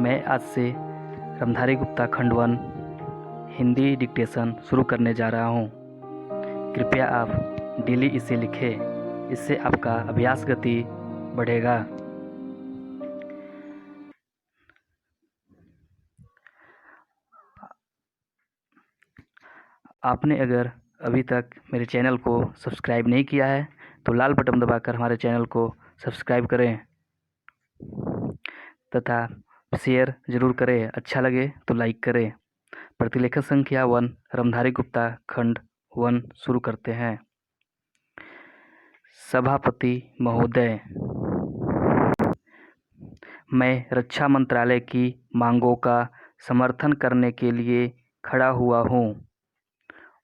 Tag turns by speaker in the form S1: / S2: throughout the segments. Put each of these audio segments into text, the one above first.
S1: मैं आज से रामधारी गुप्ता खंड 1 हिंदी डिक्टेशन शुरू करने जा रहा हूँ। कृपया आप डेली इसे लिखें, इससे आपका अभ्यास गति बढ़ेगा। आपने अगर अभी तक मेरे चैनल को सब्सक्राइब नहीं किया है तो लाल बटन दबाकर हमारे चैनल को सब्सक्राइब करें तथा शेयर ज़रूर करें। अच्छा लगे तो लाइक करें। प्रतिलेखन संख्या 1 रामधारी गुप्ता खंड 1 शुरू करते हैं। सभापति महोदय, मैं रक्षा मंत्रालय की मांगों का समर्थन करने के लिए खड़ा हुआ हूँ।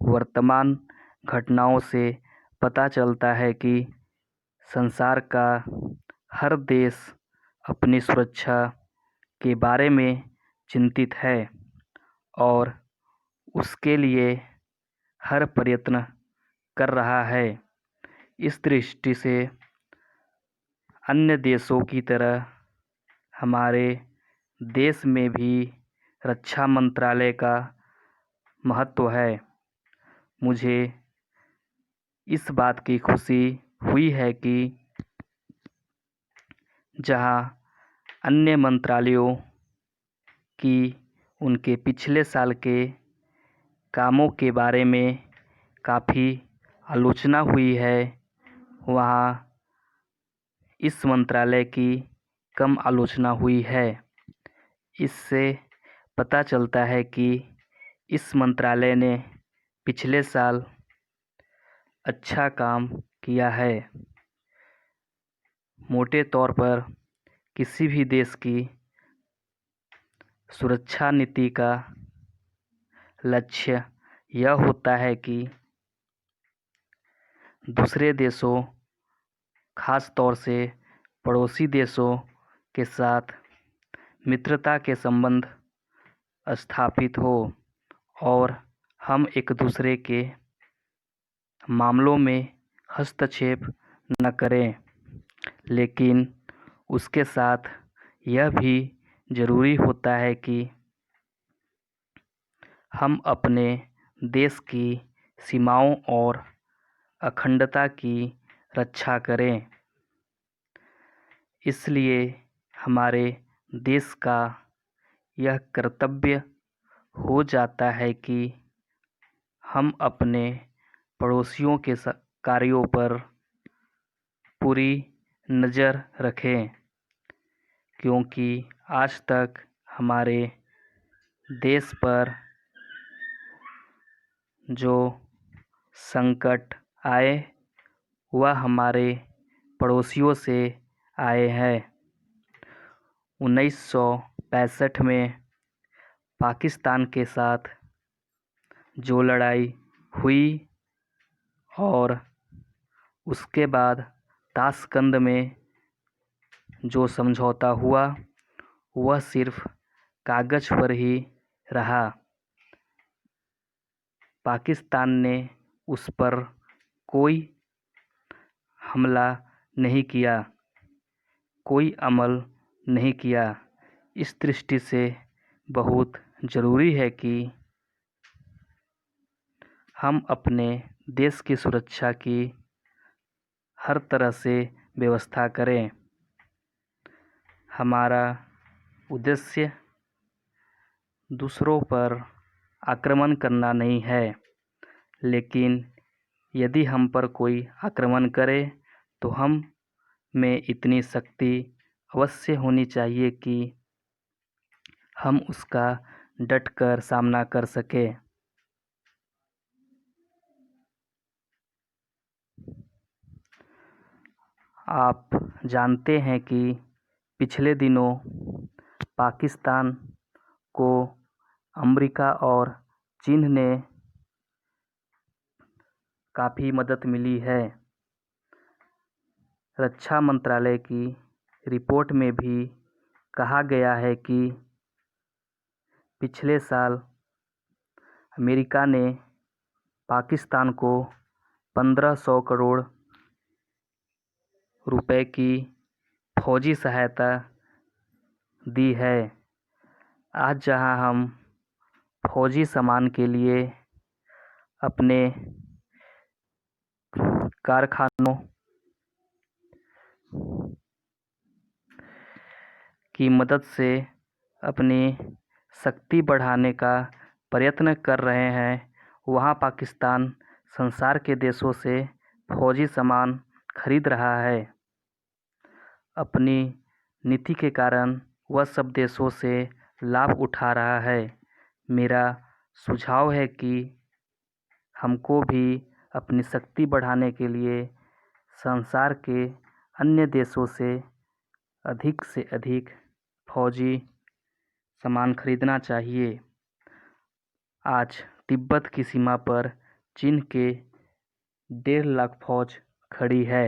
S1: वर्तमान घटनाओं से पता चलता है कि संसार का हर देश अपनी सुरक्षा के बारे में चिंतित है और उसके लिए हर प्रयत्न कर रहा है। इस दृष्टि से अन्य देशों की तरह हमारे देश में भी रक्षा मंत्रालय का महत्व है। मुझे इस बात की खुशी हुई है कि जहां अन्य मंत्रालयों की उनके पिछले साल के कामों के बारे में काफ़ी आलोचना हुई है, वहाँ इस मंत्रालय की कम आलोचना हुई है। इससे पता चलता है कि इस मंत्रालय ने पिछले साल अच्छा काम किया है। मोटे तौर पर किसी भी देश की सुरक्षा नीति का लक्ष्य यह होता है कि दूसरे देशों, खास तौर से पड़ोसी देशों के साथ मित्रता के संबंध स्थापित हो और हम एक दूसरे के मामलों में हस्तक्षेप न करें। लेकिन उसके साथ यह भी ज़रूरी होता है कि हम अपने देश की सीमाओं और अखंडता की रक्षा करें। इसलिए हमारे देश का यह कर्तव्य हो जाता है कि हम अपने पड़ोसियों के कार्यों पर पूरी नज़र रखें, क्योंकि आज तक हमारे देश पर जो संकट आए वह हमारे पड़ोसियों से आए हैं। 1965 में पाकिस्तान के साथ जो लड़ाई हुई और उसके बाद ताशकंद में जो समझौता हुआ वह सिर्फ कागज़ पर ही रहा। पाकिस्तान ने उस पर कोई हमला नहीं किया, कोई अमल नहीं किया। इस दृष्टि से बहुत ज़रूरी है कि हम अपने देश की सुरक्षा की हर तरह से व्यवस्था करें। हमारा उद्देश्य दूसरों पर आक्रमण करना नहीं है, लेकिन यदि हम पर कोई आक्रमण करे तो हम में इतनी शक्ति अवश्य होनी चाहिए कि हम उसका डटकर सामना कर सकें। आप जानते हैं कि पिछले दिनों पाकिस्तान को अमेरिका और चीन ने काफ़ी मदद मिली है। रक्षा मंत्रालय की रिपोर्ट में भी कहा गया है कि पिछले साल अमेरिका ने पाकिस्तान को 1500 करोड़ रुपए की फौजी सहायता दी है। आज जहां हम फौजी सामान के लिए अपने कारखानों की मदद से अपनी शक्ति बढ़ाने का प्रयत्न कर रहे हैं, वहां पाकिस्तान संसार के देशों से फौजी सामान खरीद रहा है। अपनी नीति के कारण वह सब देशों से लाभ उठा रहा है। मेरा सुझाव है कि हमको भी अपनी शक्ति बढ़ाने के लिए संसार के अन्य देशों से अधिक फौजी सामान खरीदना चाहिए। आज तिब्बत की सीमा पर चीन के 1.5 लाख फौज खड़ी है।